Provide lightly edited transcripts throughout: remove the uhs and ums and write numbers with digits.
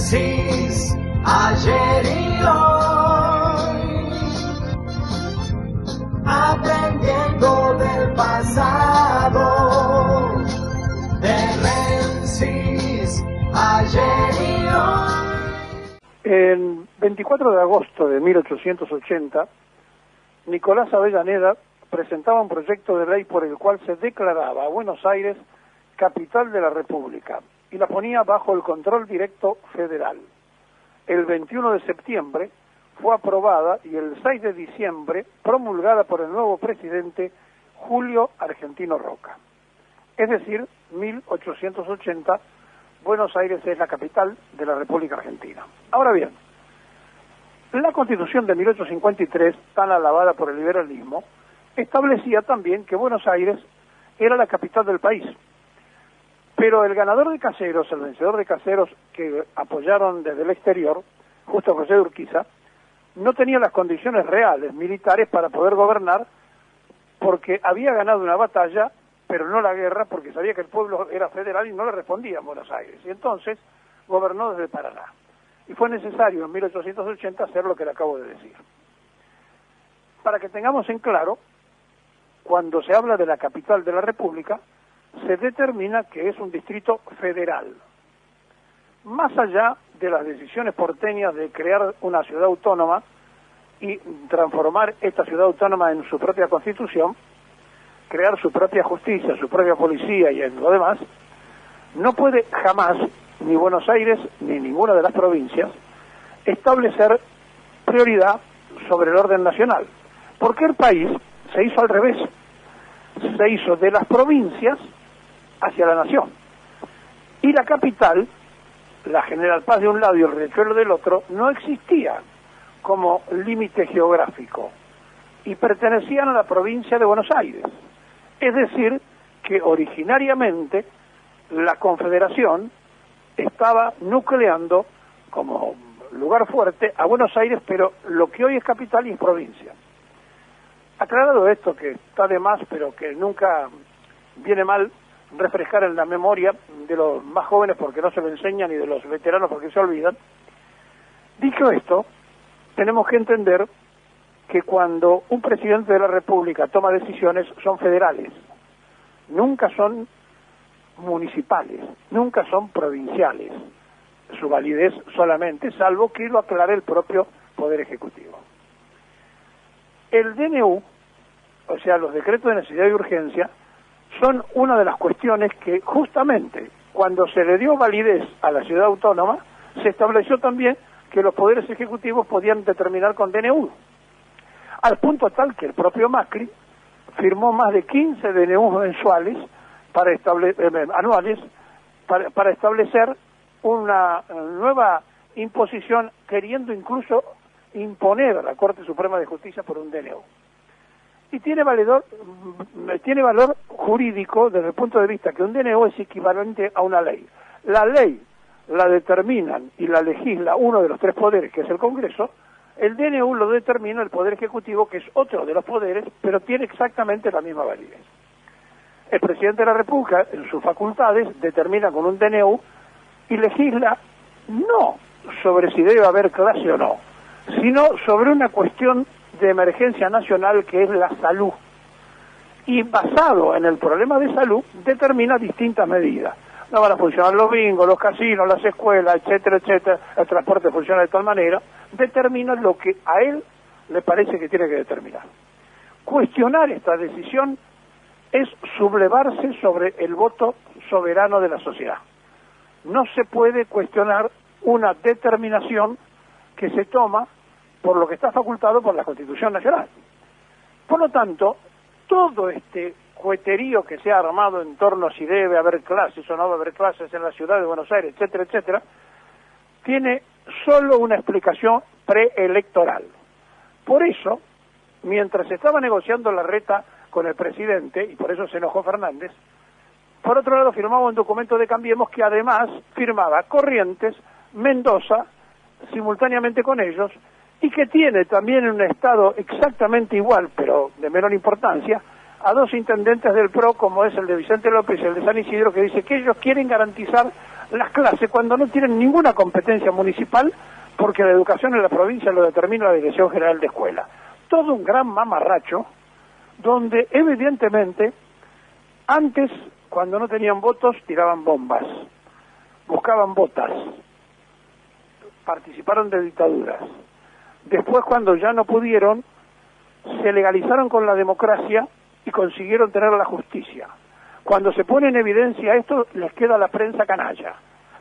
Menzies, ayer y hoy, aprendiendo del pasado. De Menzies, ayer y hoy. El 24 de agosto de 1880, Nicolás Avellaneda presentaba un proyecto de ley por el cual se declaraba a Buenos Aires capital de la República y la ponía bajo el control directo federal. El 21 de septiembre fue aprobada y el 6 de diciembre promulgada por el nuevo presidente Julio Argentino Roca. Es decir, 1880, Buenos Aires es la capital de la República Argentina. Ahora bien, la Constitución de 1853, tan alabada por el liberalismo, establecía también que Buenos Aires era la capital del país. Pero el ganador de Caseros, el vencedor de Caseros que apoyaron desde el exterior, Justo José de Urquiza, no tenía las condiciones reales militares para poder gobernar porque había ganado una batalla, pero no la guerra, porque sabía que el pueblo era federal y no le respondía a Buenos Aires. Y entonces gobernó desde Paraná. Y fue necesario en 1880 hacer lo que le acabo de decir. Para que tengamos en claro, cuando se habla de la capital de la República, se determina que es un distrito federal. Más allá de las decisiones porteñas de crear una ciudad autónoma y transformar esta ciudad autónoma en su propia constitución, crear su propia justicia, su propia policía y en lo demás, no puede jamás, ni Buenos Aires ni ninguna de las provincias, establecer prioridad sobre el orden nacional, porque el país se hizo al revés, se hizo de las provincias hacia la nación, y la capital, la General Paz de un lado y el Riachuelo del otro, no existía como límite geográfico, y pertenecían a la provincia de Buenos Aires. Es decir, que originariamente la Confederación estaba nucleando como lugar fuerte a Buenos Aires, pero lo que hoy es capital y es provincia. Aclarado esto, que está de más, pero que nunca viene mal refrescar en la memoria de los más jóvenes porque no se lo enseñan y de los veteranos porque se olvidan. Dicho esto, tenemos que entender que cuando un presidente de la República toma decisiones son federales, nunca son municipales, nunca son provinciales, su validez solamente, salvo que lo aclare el propio Poder Ejecutivo. El DNU, o sea, los decretos de necesidad y urgencia, son una de las cuestiones que justamente cuando se le dio validez a la ciudad autónoma, se estableció también que los poderes ejecutivos podían determinar con DNU, al punto tal que el propio Macri firmó más de 15 DNU mensuales anuales para establecer una nueva imposición, queriendo incluso imponer a la Corte Suprema de Justicia por un DNU. Y tiene valor jurídico desde el punto de vista que un DNU es equivalente a una ley. La ley la determinan y la legisla uno de los tres poderes, que es el Congreso. El DNU lo determina el Poder Ejecutivo, que es otro de los poderes, pero tiene exactamente la misma validez. El presidente de la República, en sus facultades, determina con un DNU y legisla no sobre si debe haber clase o no, sino sobre una cuestión de emergencia nacional que es la salud. Y basado en el problema de salud, determina distintas medidas. No van a funcionar los bingos, los casinos, las escuelas, etcétera, etcétera, el transporte funciona de tal manera, determina lo que a él le parece que tiene que determinar. Cuestionar esta decisión es sublevarse sobre el voto soberano de la sociedad. No se puede cuestionar una determinación que se toma por lo que está facultado por la Constitución Nacional. Por lo tanto, todo este coheterío que se ha armado en torno a si debe haber clases o no debe haber clases en la ciudad de Buenos Aires, etcétera, etcétera, tiene solo una explicación preelectoral. Por eso, mientras se estaba negociando la reta con el presidente, y por eso se enojó Fernández, por otro lado firmaba un documento de Cambiemos que además firmaba Corrientes, Mendoza, simultáneamente con ellos, y que tiene también un estado exactamente igual, pero de menor importancia, a dos intendentes del PRO, como es el de Vicente López y el de San Isidro, que dice que ellos quieren garantizar las clases cuando no tienen ninguna competencia municipal, porque la educación en la provincia lo determina la Dirección General de Escuela. Todo un gran mamarracho, donde evidentemente, antes, cuando no tenían votos, tiraban bombas, buscaban botas, participaron de dictaduras. Después, cuando ya no pudieron, se legalizaron con la democracia y consiguieron tener la justicia. Cuando se pone en evidencia esto, les queda la prensa canalla,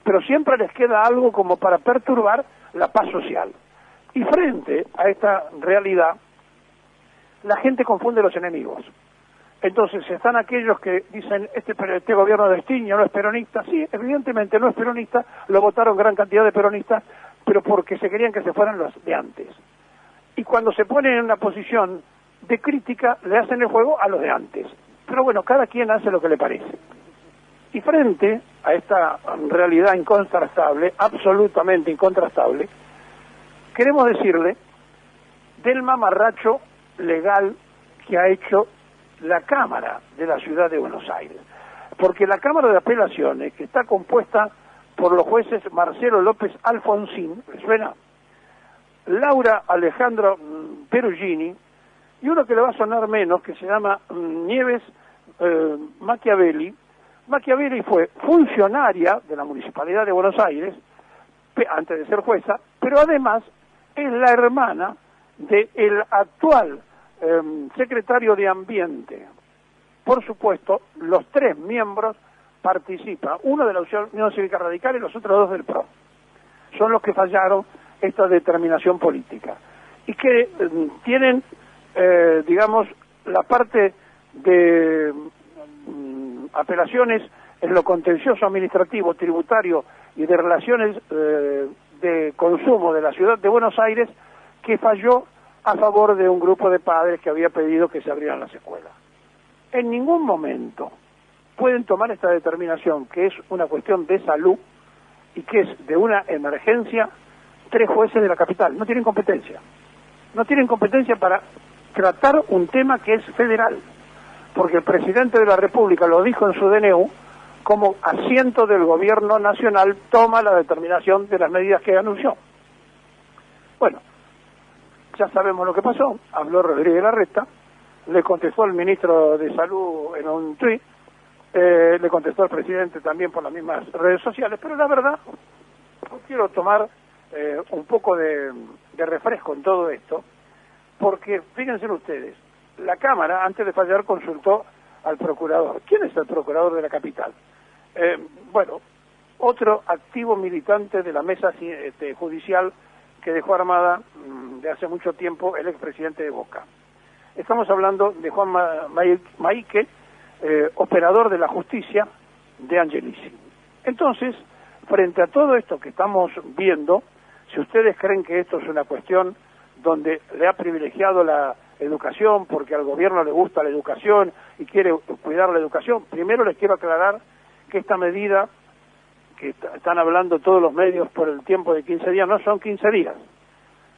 pero siempre les queda algo como para perturbar la paz social. Y frente a esta realidad, la gente confunde los enemigos. Entonces están aquellos que dicen, este gobierno de Stiño no es peronista. Sí, evidentemente no es peronista, lo votaron gran cantidad de peronistas, pero porque se querían que se fueran los de antes. Y cuando se ponen en una posición de crítica, le hacen el juego a los de antes. Pero bueno, cada quien hace lo que le parece. Y frente a esta realidad incontrastable, absolutamente incontrastable, queremos decirle del mamarracho legal que ha hecho la Cámara de la Ciudad de Buenos Aires. Porque la Cámara de Apelaciones, que está compuesta por los jueces Marcelo López Alfonsín, ¿le suena? Laura Alejandro Perugini, y uno que le va a sonar menos, que se llama Nieves Machiavelli. Machiavelli fue funcionaria de la Municipalidad de Buenos Aires, antes de ser jueza, pero además es la hermana del actual secretario de Ambiente. Por supuesto, los tres miembros participan, uno de la Unión Cívica Radical y los otros dos del PRO. Son los que fallaron esta determinación política. Y que tienen, digamos, la parte de apelaciones en lo contencioso administrativo, tributario y de relaciones de consumo de la Ciudad de Buenos Aires, que falló a favor de un grupo de padres que había pedido que se abrieran las escuelas. En ningún momento pueden tomar esta determinación, que es una cuestión de salud y que es de una emergencia, tres jueces de la capital. No tienen competencia. No tienen competencia para tratar un tema que es federal, porque el presidente de la República lo dijo en su DNU, como asiento del gobierno nacional toma la determinación de las medidas que anunció. Bueno, ya sabemos lo que pasó. Habló Rodríguez Larreta, le contestó el ministro de Salud en un tuit, le contestó al presidente también por las mismas redes sociales, pero la verdad, yo quiero tomar un poco de refresco en todo esto, porque fíjense ustedes, la Cámara, antes de fallar, consultó al procurador. ¿Quién es el procurador de la capital? Bueno, otro activo militante de la mesa judicial que dejó armada de hace mucho tiempo el expresidente de Boca. Estamos hablando de Juan Maique, operador de la justicia de Angelici. Entonces, frente a todo esto que estamos viendo, si ustedes creen que esto es una cuestión donde le ha privilegiado la educación porque al gobierno le gusta la educación y quiere cuidar la educación, primero les quiero aclarar que esta medida que están hablando todos los medios por el tiempo de 15 días, no son 15 días,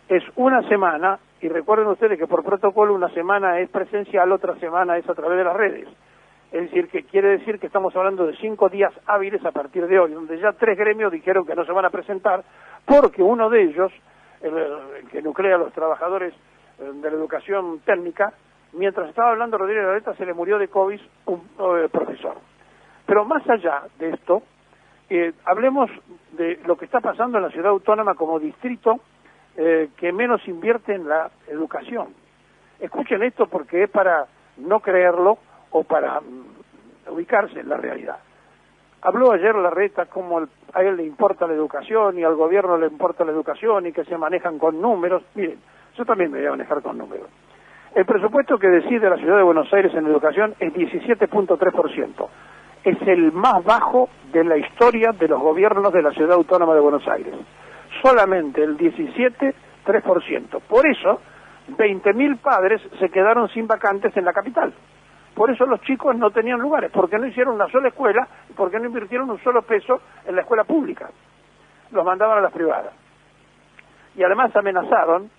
es una semana, y recuerden ustedes que por protocolo una semana es presencial, otra semana es a través de las redes. Es decir, que quiere decir que estamos hablando de 5 días hábiles a partir de hoy, donde ya 3 gremios dijeron que no se van a presentar, porque uno de ellos, el que nuclea a los trabajadores de la educación técnica, mientras estaba hablando Rodríguez Larreta se le murió de COVID un profesor. Pero más allá de esto, hablemos de lo que está pasando en la ciudad autónoma como distrito que menos invierte en la educación. Escuchen esto porque es para no creerlo o para ubicarse en la realidad. Habló ayer Larreta como a él le importa la educación y al gobierno le importa la educación y que se manejan con números. Miren, yo también me voy a manejar con números. El presupuesto que decide la Ciudad de Buenos Aires en educación es 17.3%. Es el más bajo de la historia de los gobiernos de la Ciudad Autónoma de Buenos Aires. Solamente el 17.3%. Por eso, 20.000 padres se quedaron sin vacantes en la capital. Por eso los chicos no tenían lugares, porque no hicieron una sola escuela, y porque no invirtieron un solo peso en la escuela pública. Los mandaban a las privadas. Y además amenazaron,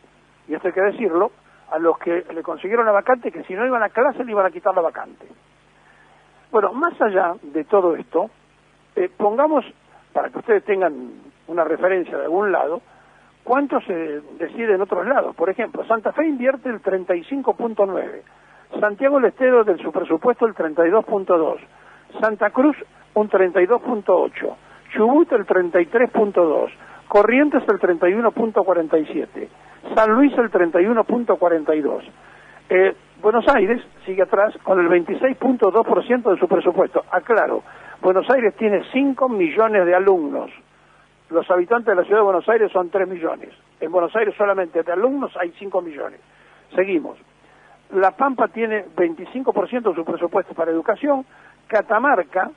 y esto hay que decirlo, a los que le consiguieron la vacante, que si no iban a clase le iban a quitar la vacante. Bueno, más allá de todo esto, pongamos para que ustedes tengan una referencia de algún lado, ¿cuánto se decide en otros lados? Por ejemplo, Santa Fe invierte el 35.9, Santiago del Estero de su presupuesto el 32.2, Santa Cruz un 32.8, Chubut el 33.2, Corrientes el 31.47, San Luis el 31.42. Buenos Aires sigue atrás con el 26.2% de su presupuesto. Aclaro, Buenos Aires tiene 5 millones de alumnos. Los habitantes de la ciudad de Buenos Aires son 3 millones. En Buenos Aires solamente de alumnos hay 5 millones. Seguimos. La Pampa tiene 25% de su presupuesto para educación. Catamarca,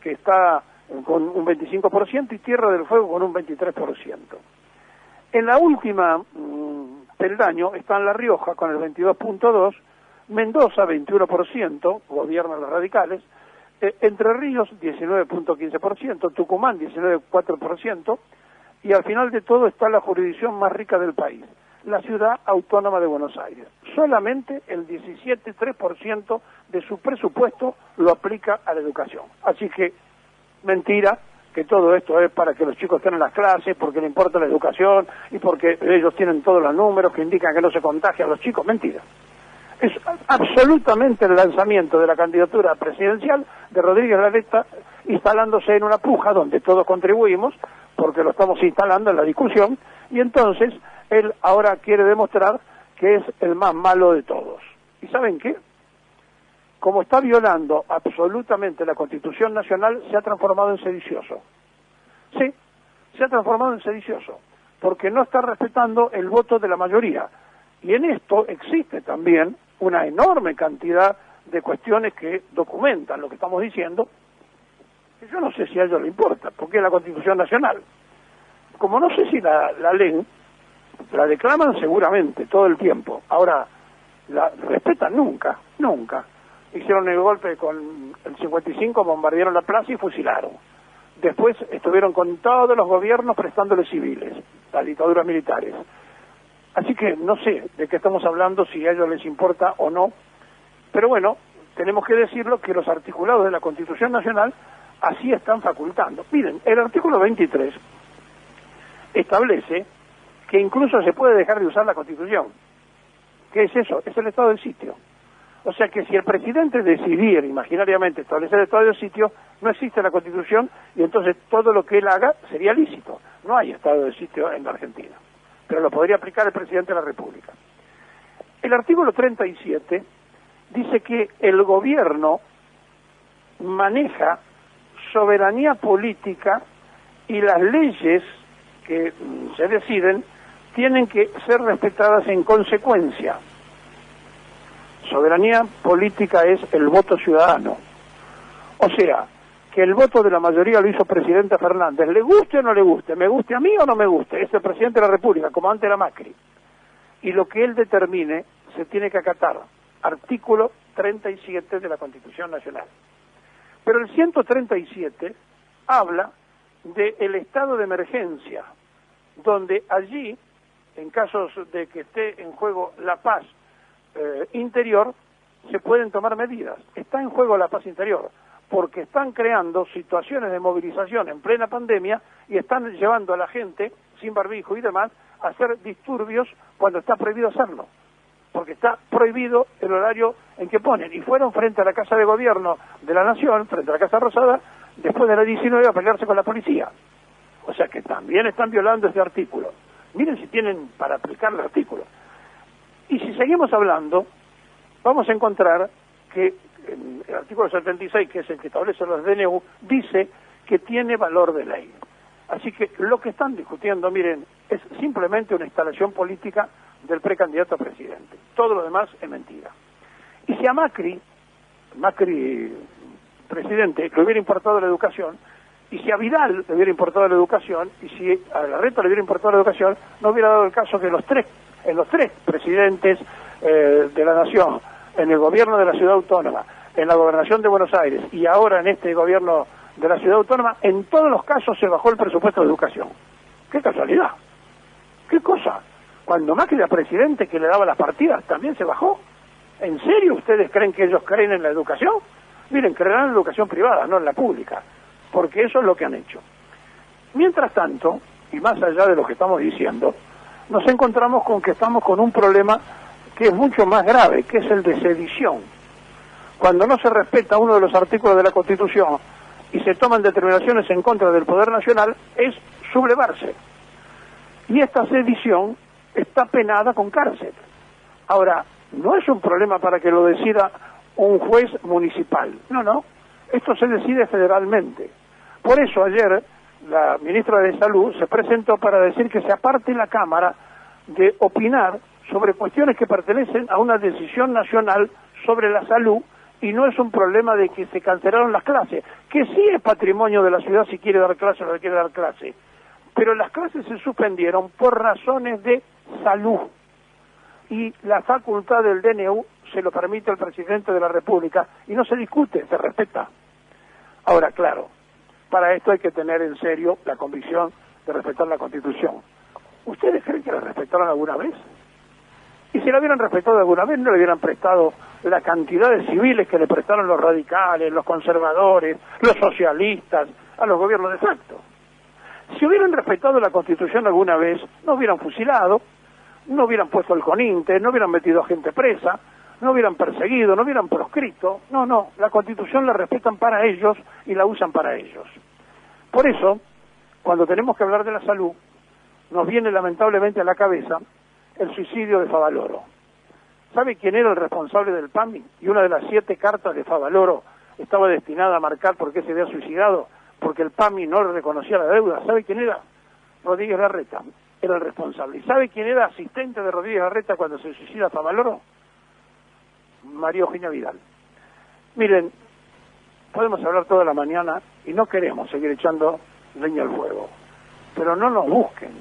que está con un 25%, y Tierra del Fuego con un 23%. En la última peldaño están La Rioja con el 22.2%, Mendoza 21%, gobiernan los radicales, Entre Ríos 19.15%, Tucumán 19.4%, y al final de todo está la jurisdicción más rica del país, la Ciudad Autónoma de Buenos Aires. Solamente el 17.3% de su presupuesto lo aplica a la educación. Así que, mentira, que todo esto es para que los chicos estén en las clases, porque le importa la educación y porque ellos tienen todos los números que indican que no se contagian los chicos. Mentira. Es absolutamente el lanzamiento de la candidatura presidencial de Rodríguez Larreta, instalándose en una puja donde todos contribuimos, porque lo estamos instalando en la discusión, y entonces él ahora quiere demostrar que es el más malo de todos. ¿Y saben qué? Como está violando absolutamente la Constitución Nacional, se ha transformado en sedicioso. Sí, se ha transformado en sedicioso, porque no está respetando el voto de la mayoría. Y en esto existe también una enorme cantidad de cuestiones que documentan lo que estamos diciendo, que yo no sé si a ellos les importa, porque es la Constitución Nacional. Como no sé si la leen, la declaman seguramente todo el tiempo. Ahora, la respetan nunca, nunca. Hicieron el golpe con el 55, bombardearon la plaza y fusilaron. Después estuvieron con todos los gobiernos prestándoles civiles, las dictaduras militares. Así que no sé de qué estamos hablando, si a ellos les importa o no, pero bueno, tenemos que decirlo que los articulados de la Constitución Nacional así están facultando. Miren, el artículo 23 establece que incluso se puede dejar de usar la Constitución. ¿Qué es eso? Es el estado del sitio. O sea que si el presidente decidiera imaginariamente establecer el estado del sitio, no existe la Constitución y entonces todo lo que él haga sería lícito. No hay estado de sitio en la Argentina, pero lo podría aplicar el presidente de la República. El artículo 37 dice que el gobierno maneja soberanía política y las leyes que se deciden tienen que ser respetadas en consecuencia. Soberanía política es el voto ciudadano. O sea, que el voto de la mayoría lo hizo presidente Fernández, le guste o no le guste, me guste a mí o no me guste, es el presidente de la República, como antes era Macri. Y lo que él determine se tiene que acatar. Artículo 37 de la Constitución Nacional. Pero el 137 habla del estado de emergencia, donde allí, en casos de que esté en juego la paz interior, se pueden tomar medidas. Está en juego la paz interior, porque están creando situaciones de movilización en plena pandemia y están llevando a la gente, sin barbijo y demás, a hacer disturbios cuando está prohibido hacerlo, porque está prohibido el horario en que ponen. Y fueron frente a la Casa de Gobierno de la Nación, frente a la Casa Rosada, después de la 19 a pelearse con la policía. O sea que también están violando este artículo. Miren si tienen para aplicar el artículo. Y si seguimos hablando, vamos a encontrar que el artículo 76, que es el que establece los DNU, dice que tiene valor de ley. Así que lo que están discutiendo, miren, es simplemente una instalación política del precandidato a presidente. Todo lo demás es mentira. Y si a Macri presidente, le hubiera importado la educación, y si a Vidal le hubiera importado la educación, y si a Larreta le hubiera importado la educación, no hubiera dado el caso que los tres presidentes de la Nación, en el gobierno de la Ciudad Autónoma, en la gobernación de Buenos Aires y ahora en este gobierno de la Ciudad Autónoma, en todos los casos se bajó el presupuesto de educación. ¡Qué casualidad! ¿Qué cosa? Cuando Macri era presidente que le daba las partidas, ¿también se bajó? ¿En serio ustedes creen que ellos creen en la educación? Miren, creerán en la educación privada, no en la pública, porque eso es lo que han hecho. Mientras tanto, y más allá de lo que estamos diciendo, nos encontramos con que estamos con un problema que es mucho más grave, que es el de sedición. Cuando no se respeta uno de los artículos de la Constitución y se toman determinaciones en contra del Poder Nacional, es sublevarse. Y esta sedición está penada con cárcel. Ahora, no es un problema para que lo decida un juez municipal. No. Esto se decide federalmente. Por eso ayer la ministra de Salud se presentó para decir que se aparte la Cámara de opinar sobre cuestiones que pertenecen a una decisión nacional sobre la salud, y no es un problema de que se cancelaron las clases, que sí es patrimonio de la ciudad si quiere dar clase o no quiere dar clase, pero las clases se suspendieron por razones de salud, y la facultad del DNU se lo permite al presidente de la República, y no se discute, se respeta. Ahora, claro, para esto hay que tener en serio la convicción de respetar la Constitución. ¿Ustedes creen que la respetaron alguna vez? Y si la hubieran respetado alguna vez, no le hubieran prestado la cantidad de civiles que le prestaron los radicales, los conservadores, los socialistas, a los gobiernos de facto. Si hubieran respetado la Constitución alguna vez, no hubieran fusilado, no hubieran puesto el CONINTE, no hubieran metido a gente presa, no hubieran perseguido, no hubieran proscrito. No, la Constitución la respetan para ellos y la usan para ellos. Por eso, cuando tenemos que hablar de la salud, nos viene lamentablemente a la cabeza el suicidio de Favaloro. ¿Sabe quién era el responsable del PAMI? Y una de las 7 cartas de Favaloro estaba destinada a marcar por qué se había suicidado, porque el PAMI no le reconocía la deuda. ¿Sabe quién era? Rodríguez Larreta, era el responsable. ¿Y sabe quién era asistente de Rodríguez Larreta cuando se suicida Favaloro? María Eugenia Vidal. Miren, podemos hablar toda la mañana y no queremos seguir echando leña al fuego, pero no nos busquen,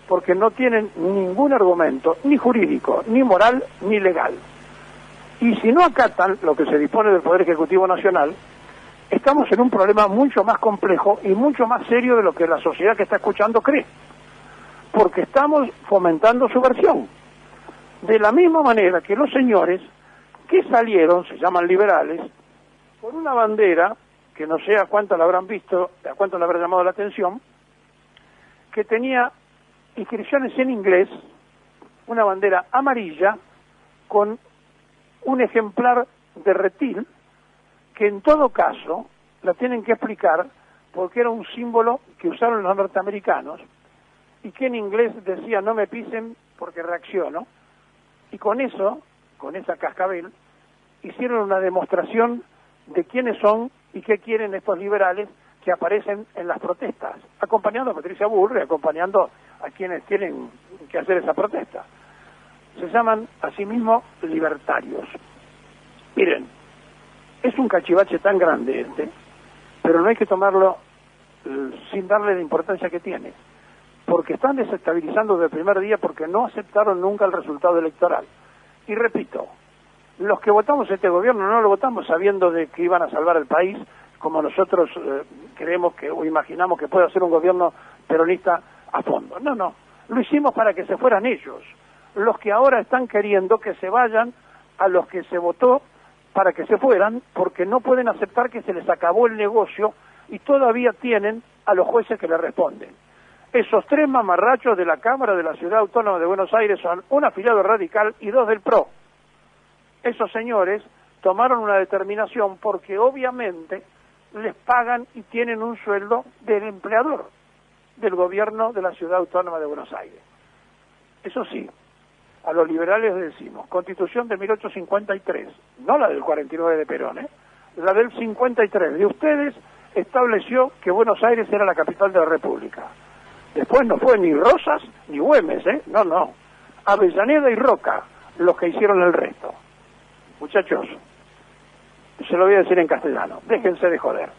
porque no tienen ningún argumento, ni jurídico, ni moral, ni legal. Y si no acatan lo que se dispone del Poder Ejecutivo Nacional, estamos en un problema mucho más complejo y mucho más serio de lo que la sociedad que está escuchando cree, porque estamos fomentando subversión. De la misma manera que los señores que salieron, se llaman liberales, con una bandera, que no sé a cuánto la habrán visto, a cuánto le habrá llamado la atención, que tenía inscripciones en inglés, una bandera amarilla con un ejemplar de reptil, que en todo caso la tienen que explicar porque era un símbolo que usaron los norteamericanos y que en inglés decía no me pisen porque reacciono, y con eso, con esa cascabel, hicieron una demostración de quiénes son y qué quieren estos liberales que aparecen en las protestas, acompañando a Patricia Bullrich, acompañando a quienes tienen que hacer esa protesta. Se llaman a sí mismos libertarios. Miren, es un cachivache tan grande este, pero no hay que tomarlo sin darle la importancia que tiene, porque están desestabilizando desde el primer día porque no aceptaron nunca el resultado electoral. Y repito, los que votamos este gobierno no lo votamos sabiendo de que iban a salvar el país, como nosotros creemos que o imaginamos que puede ser un gobierno peronista a fondo. No, lo hicimos para que se fueran ellos, los que ahora están queriendo que se vayan a los que se votó para que se fueran, porque no pueden aceptar que se les acabó el negocio y todavía tienen a los jueces que le responden. Esos 3 mamarrachos de la Cámara de la Ciudad Autónoma de Buenos Aires son un afiliado radical y 2 del PRO. Esos señores tomaron una determinación porque obviamente les pagan y tienen un sueldo del empleador del gobierno de la Ciudad Autónoma de Buenos Aires. Eso sí, a los liberales les decimos, Constitución de 1853, no la del 49 de Perón, la del 53 de ustedes estableció que Buenos Aires era la capital de la República. Después no fue ni Rosas ni Güemes, no, Avellaneda y Roca los que hicieron el resto. Muchachos, se lo voy a decir en castellano, déjense de joder.